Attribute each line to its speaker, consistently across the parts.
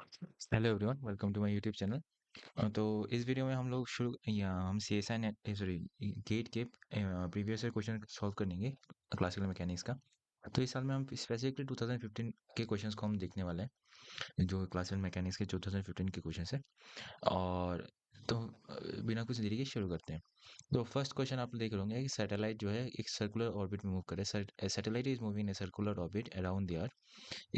Speaker 1: Hello everyone, welcome to my YouTube channel. तो इस video में हम लोग हम C S I NET sorry GATE के प्रीवियस ईयर क्वेश्चन सॉल्व करेंगे क्लासिकल मैकेनिक्स का। तो इस साल में हम स्पेसिफिकली 2015 के क्वेश्चंस को हम देखने वाले हैं, जो क्लासिकल मैकेनिक्स के 2015 के क्वेश्चंस है। और तो बिना कुछ देरी के शुरू करते हैं। तो फर्स्ट क्वेश्चन आप देख रहे होंगे कि सैटेलाइट जो है एक सर्कुलर ऑर्बिट में मूव कर रहा है। Satellite is moving in a circular orbit around the earth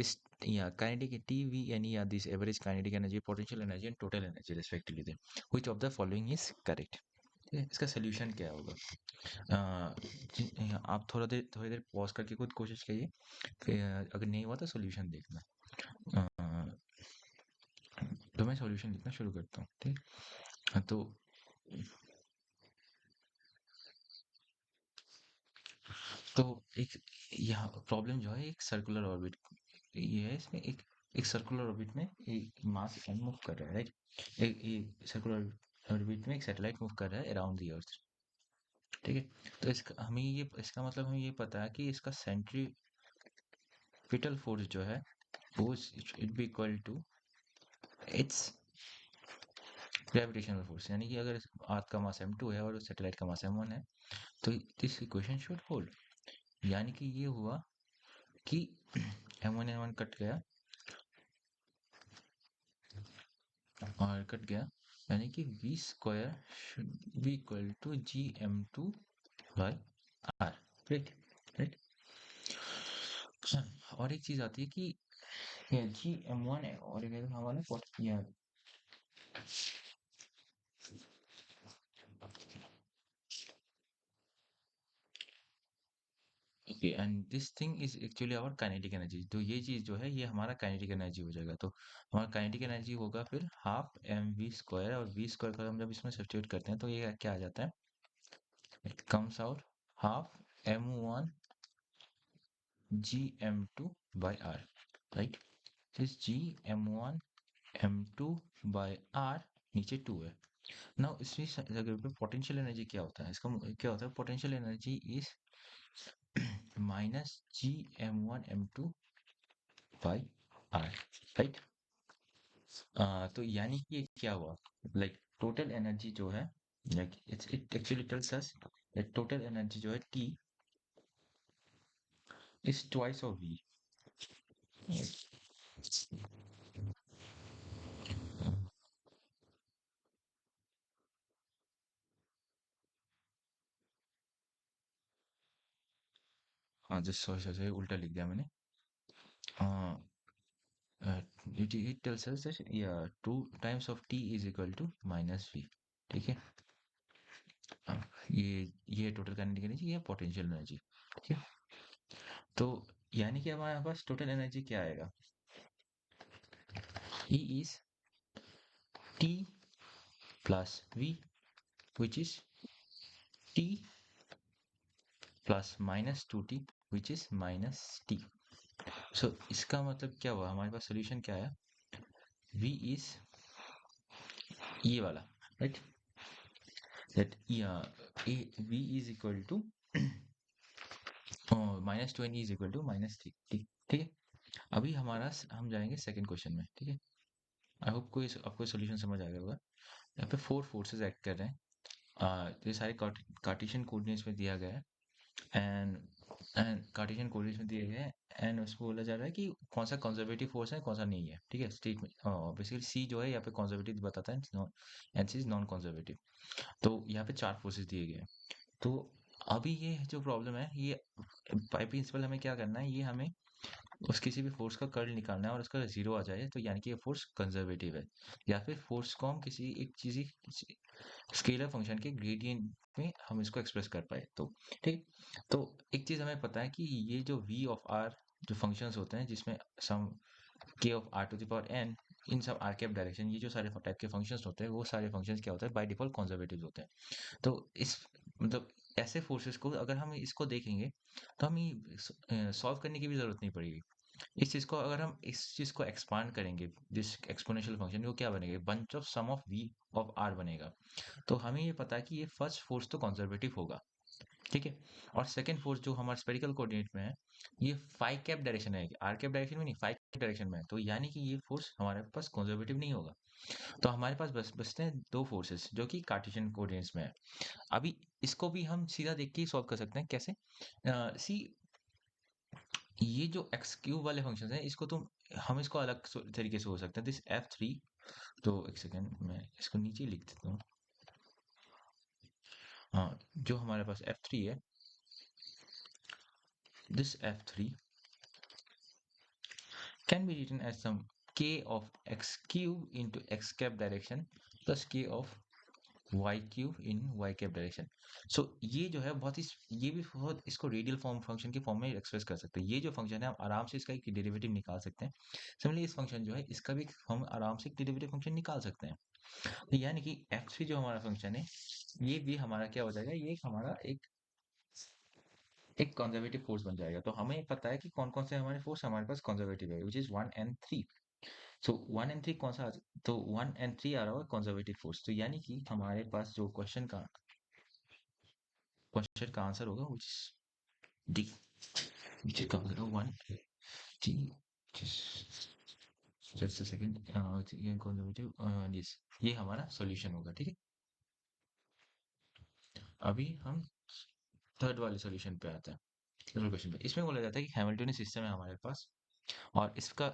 Speaker 1: is yeah kinetic TVNE are this average kinetic energy, potential energy and total energy respectively then which of the following is correct? ठीक है, इसका solution क्या होगा? आप थोड़ी देर pause करके खुद कोशिश करिए, फिर अगर नहीं हुआ तो सोल्यूशन देखना। अ, तो मैं सॉल्यूशन लिखना शुरू करता हूँ, ठीक। तो तो एक यहाँ प्रॉब्लम जो है एक सर्कुलर ऑर्बिट ये है। इसमें एक एक सर्कुलर ऑर्बिट में एक मास मूव कर रहा है, राइट। एक सर्कुलर ऑर्बिट में एक सैटेलाइट मूव कर रहा है अराउंड द अर्थ, ठीक है। तो इसका हमें ये इसका मतलब हमें ये पता है कि इसका सेंट्रीपिटल फोर्स जो है वो it be equal to its gravitational force, यानी कि अगर अर्थ का मास m2 है और सैटेलाइट का मास m1 है तो दिस इक्वेशन शुड होल्ड। यानी कि ये हुआ कि m1 m1 कट गया और कट गया, यानी कि v square should be equal to gm2 by r, right right. और एक चीज आती है कि gm1 है और एक हमारा okay and this thing is actually our kinetic energy. तो ये चीज जो है ये हमारा काइनेटिक एनर्जी हो जाएगा। तो हमारा काइनेटिक एनर्जी होगा फिर हाफ एम वी स्क्वायर, और वी स्क्वायर का हम जब इसमें सब्स्टिट्यूट करते हैं तो ये क्या आ जाता है? It comes out half m1 gm2 by r, right. This gm1 m2 by r नीचे 2 है। नाउ इसमें जगह पे पोटेंशियल एनर्जी क्या होता है? इसका क्या होता है? Potential energy is minus gm1 m2 by R, right. तो यानी कि ये क्या हुआ, लाइक टोटल एनर्जी जो है, like it actually tells us that total energy जो है T is twice of V. हाँ जस्ट सॉरी सॉरी उल्टा लिख दिया मैंने। इट टेल्स अस दैट या 2 times of t is equal to minus v, ठीक है। ये टोटल काइनेटिक एनर्जी, ये पोटेंशियल एनर्जी, ठीक है। तो यानी कि हमारे पास टोटल एनर्जी क्या आएगा? E is t plus v which is t plus minus 2t which is minus t। सो इसका मतलब क्या हुआ? हमारे पास सोल्यूशन क्या है? v is ये वाला, right, that a v is equal to -2 and e is equal to -3, ठीक ठीक है। अभी हम जाएंगे सेकंड क्वेश्चन में, ठीक है। आई होप कोई आपको सोल्यूशन समझ आ गया होगा। यहाँ पे फोर फोर्सेस एक्ट कर रहे हैं। तो ये सारे कार्टेशियन कोऑर्डिनेट्स में दिया गया है, एंड कार्टेशियन कोऑर्डिनेट्स में दिए गए हैं। एंड उसको बोला जा रहा है कि कौन सा कंजर्वेटिव फोर्स है कौन सा नहीं है, ठीक है। स्टेटमेंट बेसिकली सी जो है यहाँ पे कंजर्वेटिव बताता है, and C is non conservative. तो यहाँ पे चार फोर्सेस दिए गए हैं। तो अभी ये जो प्रॉब्लम है, ये बाय प्रिंसिपल हमें क्या करना है, ये हमें उस किसी भी फोर्स का कर्ल निकालना है और उसका जीरो आ जाए तो यानी कि ये फोर्स कंजर्वेटिव है। या फिर फोर्स को हम किसी एक चीज स्केलर फंक्शन के ग्रेडियंट में हम इसको एक्सप्रेस कर पाए तो, ठीक। तो एक चीज हमें पता है कि ये जो v ऑफ r जो फंक्शंस होते हैं जिसमें sum k of r to the power n इन सब r कैप डायरेक्शन, ये जो सारे टाइप के फंक्शंस होते हैं वो सारे फंक्शंस क्या होते हैं? बाय डिफॉल्ट कंजर्वेटिव होते हैं। तो इस मतलब ऐसे फोर्सेस को अगर हम इसको देखेंगे तो हमें सॉल्व करने की भी जरूरत नहीं पड़ेगी। इस चीज को अगर हम इस चीज को एक्सपांड करेंगे, दिस एक्सपोनेंशियल फंक्शन को क्या बनेगा? Bunch of sum of v of r बनेगा। तो हमें ये पता है कि ये फर्स्ट फोर्स तो कंजर्वेटिव होगा, ठीक है। और सेकंड फोर्स जो हमारे स्फेरिकल कोऑर्डिनेट में है, ये फाई कैप डायरेक्शन है, आर कैप डायरेक्शन में नहीं, फाई डायरेक्शन में है, तो यानी कि ये फोर्स हमारे पास कंजर्वेटिव नहीं होगा। तो हमारे पास बचते हैं दो फोर्सेस जो कि कार्टेशियन कोऑर्डिनेट्स में है। अभी इसको भी हम सीधा देख के ही सॉल्व कर सकते हैं। कैसे? सी, ये जो एक्स क्यूब वाले फंक्शन हैं इसको तुम, हम इसको अलग तरीके से हो सकते हैं। दिस f3, तो एक सेकेंड मैं इसको नीचे लिख देता हूँ। हाँ, जो हमारे पास f3 है, this f3 can be written as some k of x cube into x cap direction plus k of y cube in y cap direction. So ये जो है बहुत ही, ये भी बहुत, इसको रेडियल फॉर्म फंक्शन के फॉर्म में एक्सप्रेस कर सकते हैं। ये जो फंक्शन है हम आराम से इसका एक डेरिवेटिव निकाल सकते हैं। सिमिलरली इस फंक्शन जो है इसका भी हम आराम से एक डेरिवेटिव फंक्शन निकाल सकते हैं। तो यानी कि f3 जो हमारा फंक्शन है, ये भी हमारा क्या हो जाएगा, ये हमारा एक कंजर्वेटिव फोर्स बन जाएगा। तो हमें पता है कि कौन कौन से हमारे फोर्स हमारे पास कंजर्वेटिव है, which is 1 and 3। So 1 and 3 कौन सा तो 1 and 3 आ रहा होगा कंजर्वेटिव फोर्स। तो यानी कि हमारे पास जो क्वेश्चन का आंसर होगा which is D, which is conserve 1 3, just a second, ये कंजर्वेटिव, यस, ये हमारा सॉल्यूशन होगा। ठीक है, अभी हम थर्ड वाले सॉल्यूशन पे आते हैं। थर्ड क्वेश्चन पे इसमें बोला जाता है कि हैमिल्टनियन सिस्टम है हमारे पास, और इसका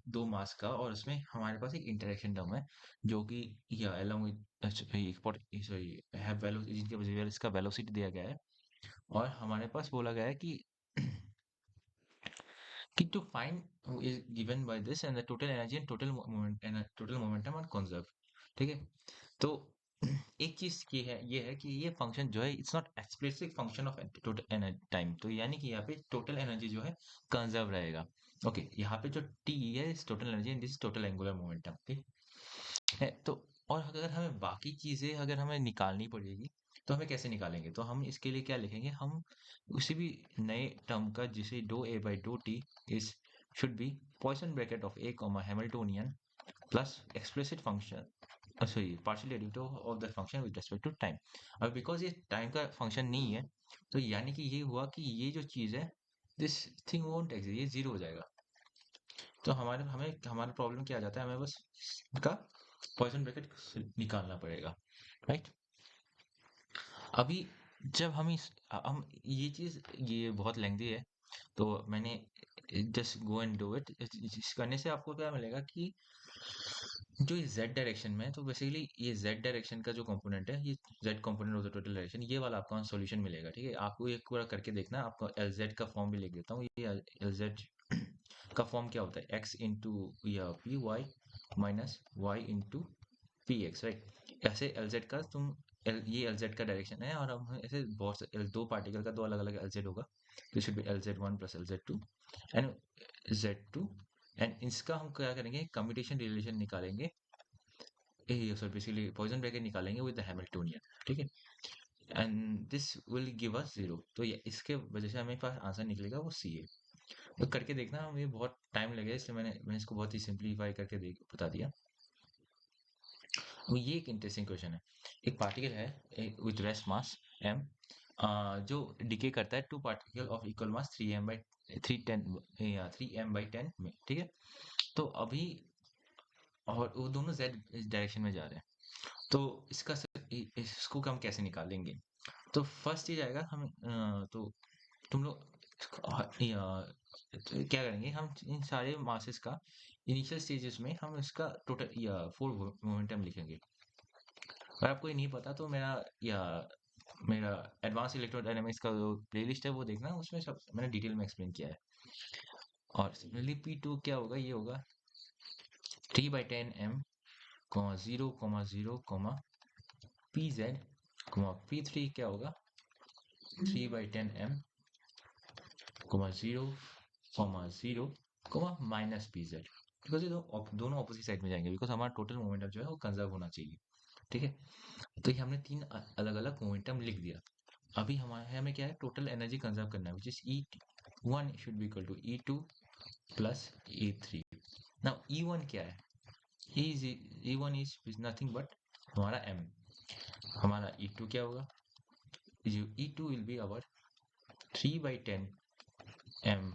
Speaker 1: दो मास का, और उसमें हमारे पास एक इंटरेक्शन टर्म है जो कि या along with sorry have velocity, जिनके वजह से इसका वेलोसिटी दिया गया है। और हमारे पास बोला गया है कि to find is given by this and the total energy and total moment and total momentum are conserve. ठीक है, तो एक चीज ये है कि ये फंक्शन जो है it's not explicit function of total time. तो यानी कि यहाँ पे टोटल एनर्जी जो है कंजर्व रहेगा। ओके, यहाँ पे जो टी है इस total energy and this total angular momentum है। तो और अगर हमें बाकी चीजें अगर हमें निकालनी पड़ेगी तो हमें कैसे निकालेंगे? तो हम इसके लिए क्या लिखेंगे, हम उसी भी नए टर्म का, जिसे do A by do T is should be Poisson bracket of A comma Hamiltonian plus explicit function, sorry partial derivative of the function with respect to time. अब बिकॉज ये टाइम का फंक्शन नहीं है, तो यानी कि ये हुआ कि ये जो चीज है, दिस थिंग वोंट एग्जिस्ट, ये जीरो हो जाएगा। तो हमारे हमें हमारा प्रॉब्लम क्या आ जाता है, हमें बस इसका पॉइसन ब्रैकेट निकालना पड़ेगा, राइट? अभी जब हम ये चीज, ये बहुत लेंथी है, तो मैंने just go and do it. इस करने से आपको क्या मिलेगा कि जो ये z डायरेक्शन में है, तो बेसिकली ये z डायरेक्शन का जो कंपोनेंट है, ये z component of the total direction, ये वाला आपका सॉल्यूशन मिलेगा। ठीक है, आपको एक पूरा करके देखना है। आपको LZ का फॉर्म भी लिख देता हूँ। ये LZ का फॉर्म क्या होता है, x इंटू या P Y minus Y into P X, right? ऐसे LZ का तुम ये LZ का डायरेक्शन है, और हम ऐसे बहुत से दो पार्टिकल का दो अलग अलग LZ होगा, तो should be LZ1 plus LZ2 and Z2। And इसका हम क्या करेंगे, कम्यूटेशन रिलेशन निकालेंगे, सॉरी बेसिकली पॉइसन ब्रैकेट निकालेंगे विद द हैमिल्टोनियन। ठीक है, and this will give us zero. तो ये इसके वजह से हमें पास आंसर निकलेगा वो सी है। तो करके देखना, हमें बहुत टाइम लगेगा, इसलिए मैंने इसको बहुत ही सिंप्लीफाई करके बता दिया। ये एक इंटरेस्टिंग क्वेश्चन है। एक पार्टिकल है विथ रेस्ट मास m, जो डिके करता है to particle of equal mass 3m/10 में। ठीक है, तो अभी, और वो दोनों z डायरेक्शन में जा रहे हैं। तो इसको हम कैसे निकालेंगे? तो फर्स्ट चीज आएगा, हम तो तुम लोग तो क्या करेंगे, हम इन सारे मासेस का इनिशियल स्टेजेस में हम इसका टोटल या फोर मोमेंटम लिखेंगे। अगर आपको ये नहीं पता तो मेरा एडवांस इलेक्ट्रोडायनामिक्स का जो प्लेलिस्ट है वो देखना, उसमें सब मैंने डिटेल में एक्सप्लेन किया है। और सिमिलरली P2 क्या होगा, ये होगा 3/10 m, 0,0, PZ, P3 क्या होगा 3/10 m, 0,0, माइनस PZ। बिकॉज ये दोनों ऑपोजिट साइड में जाएंगे, बिकॉज हमारा टोटल मोमेंटम जो है वो कंजर्व होना चाहिए। ठीक है, तो ये हमने तीन अलग अलग मोमेंटम लिख दिया। अभी हमें क्या है, टोटल एनर्जी कंजर्व करना है, which is E1 should be equal to E2 plus E3। Now E1 क्या है, E1 इज नथिंग बट हमारा m। हमारा E2 क्या होगा, E2 will be our 3/10 m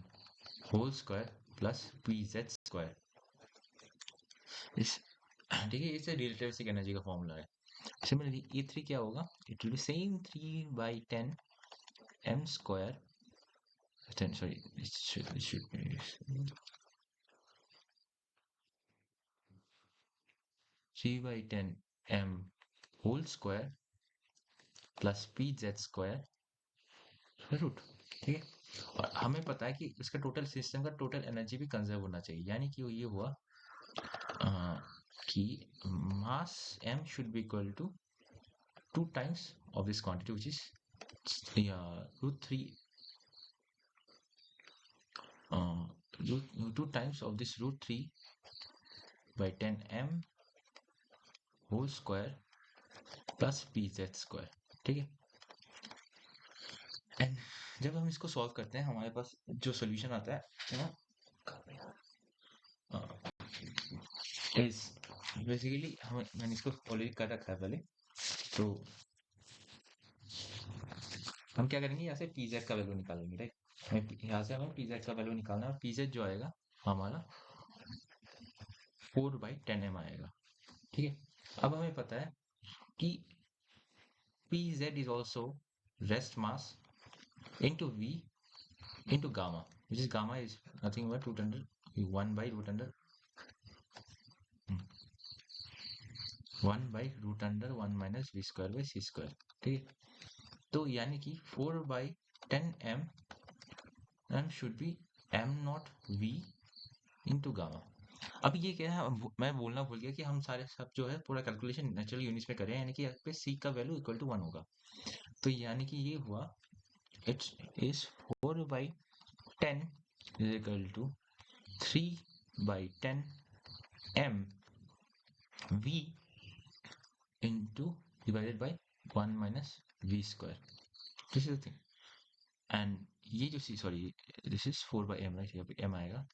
Speaker 1: whole square plus P Z square. इस ठीक है, इससे रिलेटिविस्टिक एनर्जी का फॉर्मूला है। सिमिलरली E3 क्या होगा, it will be same 3/10 m square, sorry it should be 3/10 m whole square plus P Z square root. ठीक है, और हमें पता है कि इसका टोटल सिस्टम का टोटल एनर्जी भी कंजर्व होना चाहिए, यानी कि वो ये हुआ कि mass m should be equal to 2 times of this quantity, which is root 3 uh, 2 times of this root 3 by 10 m whole square plus pz square। ठीक है, एंड जब हम इसको सॉल्व करते हैं हमारे पास जो सोल्यूशन आता है इज बेसिकली हम, मैंने इसको ऑलरेडी कर रखा है पहले, तो हम क्या करेंगे, यहाँ से pz का वैल्यू निकालेंगे, राइट। यहाँ से हमें pz का वैल्यू निकालना है, pz जो आएगा हमारा 4/10m आएगा। ठीक है, अब हमें पता है कि pz is also rest mass into v into gamma, which is gamma is nothing but root under 1 by root under 1 minus v square by c square। ठीक है, तो यानी कि 4/10m m should be m not v into gamma। अब ये क्या है, मैं बोलना भूल गया कि हम सारे सब जो है पूरा कैलकुलेशन नेचुरल यूनिट्स में करें, यानी कि यहाँ पे c का वैल्यू इक्वल टू 1 होगा। तो यानी कि ये हुआ it's is 4/10 is equal to 3/10 m v into divided by 1 minus v square। This is the thing, and ये जो C sorry this is 4/m, right, यहाँ पे m आएगा,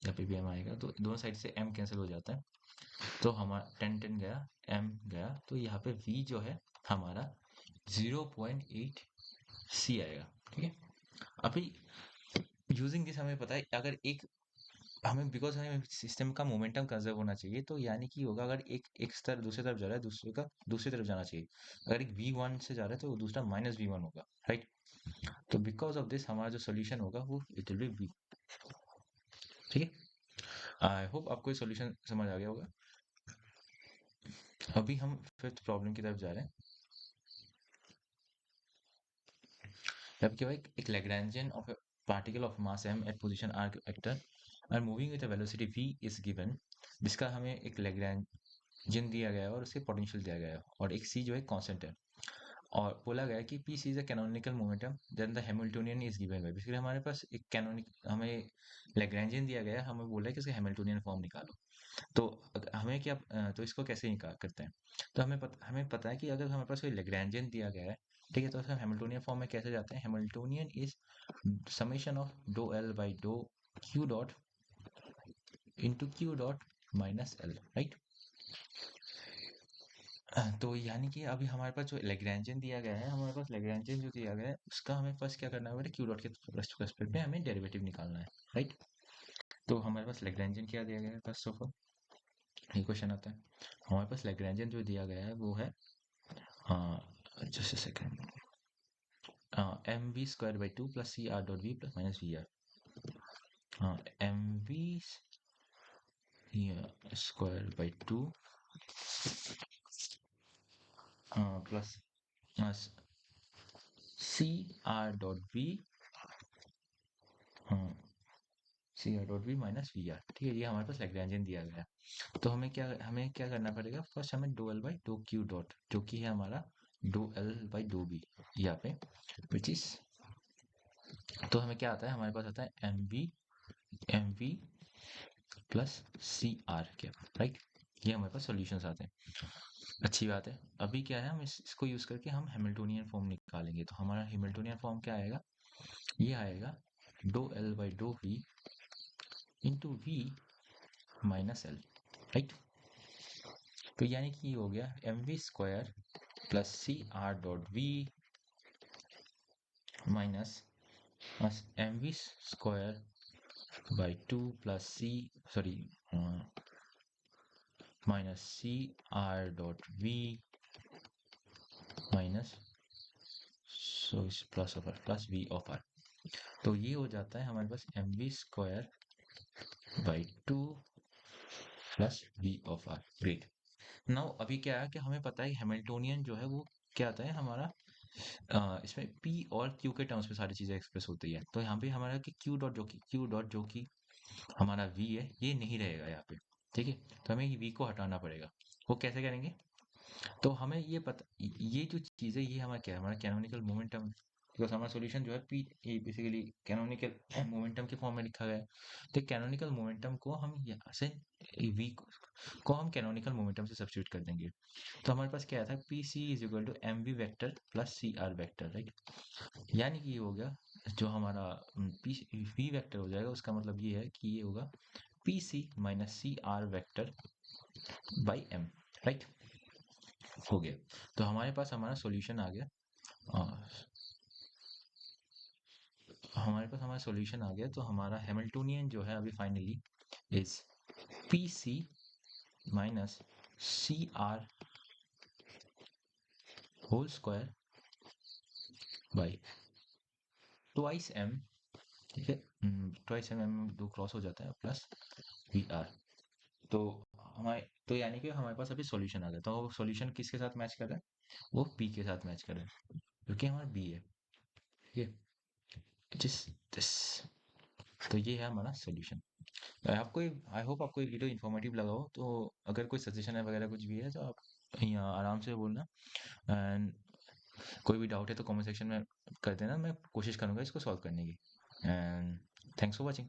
Speaker 1: यहाँ पे भी m आएगा, तो दोनों साइड से m कैंसिल हो जाता है, तो हमारा 10 गया, m गया, तो यहाँ पे v जो है हमारा 0.8 c आएगा। ठीक है, अभी यूजिंग दिस हमें पता है अगर एक हमें, बिकॉज हमें सिस्टम का मोमेंटम कंजर्व होना चाहिए, तो यानी कि होगा अगर एक स्तर दूसरी तरफ जा रहा है, दूसरे का दूसरी तरफ जाना चाहिए। अगर एक v1 से जा रहा है तो दूसरा -v1 होगा, राइट। तो बिकॉज ऑफ दिस हमारा जो सोल्यूशन होगा वो इट विल बी v। ठीक है, आई होप आपको ये सोल्यूशन समझ आ गया होगा। अभी हम फिफ्थ प्रॉब्लम की तरफ जा रहे हैं। अब क्या हुआ, एक Lagrangian of a particle of mass m at position r vector are moving with a velocity v is given, जिसका हमें एक लैग्रेंजियन दिया गया है और उसके पोटेंशियल दिया गया है, और एक c जो है कांस्टेंट है, और बोला गया है कि P C is a canonical momentum then the Hamiltonian is given by. Basically हमारे पास एक कैनोनिक हमें लैग्रेंजियन दिया गया है, हमें बोला है कि इसका हैमिल्टोनियन फॉर्म निकालो। तो हमें क्या, तो इसको कैसे निकाल करते हैं, तो हमें पता है कि अगर हमारे पास कोई लैग्रेंजियन दिया गया है, ठीक है, तो हम हैमिल्टोनियन फॉर्म में कैसे जाते हैं, Hamiltonian is summation of do L by do Q dot into Q dot minus L, right. तो यानी कि अभी हमारे पास जो लैग्रेंजियन दिया गया है, हमारे पास लैग्रेंजियन जो दिया गया है उसका हमें फर्स्ट क्या करना है, क्यू डॉट के रेस्पेक्ट में हमें डेरिवेटिव निकालना है, राइट। तो हमारे पास लैग्रेंजियन क्या दिया गया है, फर्स्ट ऑफ ऑल ये क्वेश्चन आता है, हमारे पास लैग्रेंजियन जो दिया गया है वो है just a second, M V square by 2 plus C R dot V plus minus V R, M V square by 2 plus C R dot V C R dot V minus V R. ठीक है, ये हमारे पास Lagrangian दिया गया है। तो हमें क्या करना पड़ेगा, फर्स्ट हमें do L by do Q dot, जो कि है हमारा do L by do B यहाँ पे, विच इज, तो हमें क्या आता है, हमारे पास आता है M V plus C R क्या, राइट। ये हमारे पास सॉल्यूशंस आते हैं, अच्छी बात है। अभी क्या है, हम इसको यूज करके हम हैमिल्टोनियन फॉर्म निकालेंगे, तो हमारा हैमिल्टोनियन फॉर्म क्या आएगा, ये आएगा do L by do V into V minus L, right. तो यानी कि ये हो गया M V square plus C R dot V minus M V square by 2 plus C, sorry, minus C R dot V minus, so plus of R plus V of R. तो ये हो जाता है हमारे पास M V square by 2 plus V of R. Great. Now अभी क्या है कि हमें पता है हैमिल्टोनियन जो है वो क्या आता है हमारा, इसमें P और Q के टर्म्स में सारी चीजें एक्सप्रेस होती है। तो यहाँ पे हमारा कि Q डॉट जो कि हमारा V है, ये नहीं रहेगा यहाँ पे। ठीक है, तो हमें V को हटाना पड़ेगा। वो कैसे करेंगे? तो हमें ये पता, ये जो चीज़ है ये हमारा क्या है, हमारा कैनोनिकल मोमेंटम। बिकॉज हमारा सॉल्यूशन जो है पी, ये बेसिकली कैनोनिकल मोमेंटम के फॉर्म में लिखा गया है। तो कैनोनिकल मोमेंटम को हम यहाँ से वी को हम कैनोनिकल मोमेंटम से सब्स्टिट्यूट कर देंगे। तो हमारे पास क्या था, P C is equal to M V vector plus C R vector, right. यानी कि ये हो गया जो हमारा पी वी वैक्टर हो जाएगा, उसका मतलब ये है कि ये होगा P C minus C R vector by M, right. हो गया। तो हमारे पास हमारा सॉल्यूशन आ गया। आ, हमारे पास हमारा सॉल्यूशन आ गया। तो हमारा हैमिल्टोनियन जो है अभी finally is P C minus C R whole square by twice M. ठीक है, ट्वाइस एम एम दो क्रॉस हो जाता है, प्लस वी आर। तो हमारे, तो यानी कि हमारे पास अभी सॉल्यूशन आ गया। तो सॉल्यूशन किसके साथ मैच कर रहा है? वो पी के साथ मैच कर रहा है, क्योंकि हमारा बी है। ठीक है, जिस दिस, तो ये है हमारा सॉल्यूशन। आपको, आई होप आपको ये वीडियो इन्फॉर्मेटिव लगा हो। तो अगर कोई सजेशन है वगैरह कुछ भी है तो आप यहाँ आराम से बोलना। एंड कोई भी डाउट है तो कमेंट सेक्शन में कर देना, मैं कोशिश करूँगा इसको सॉल्व करने की। And thanks for watching.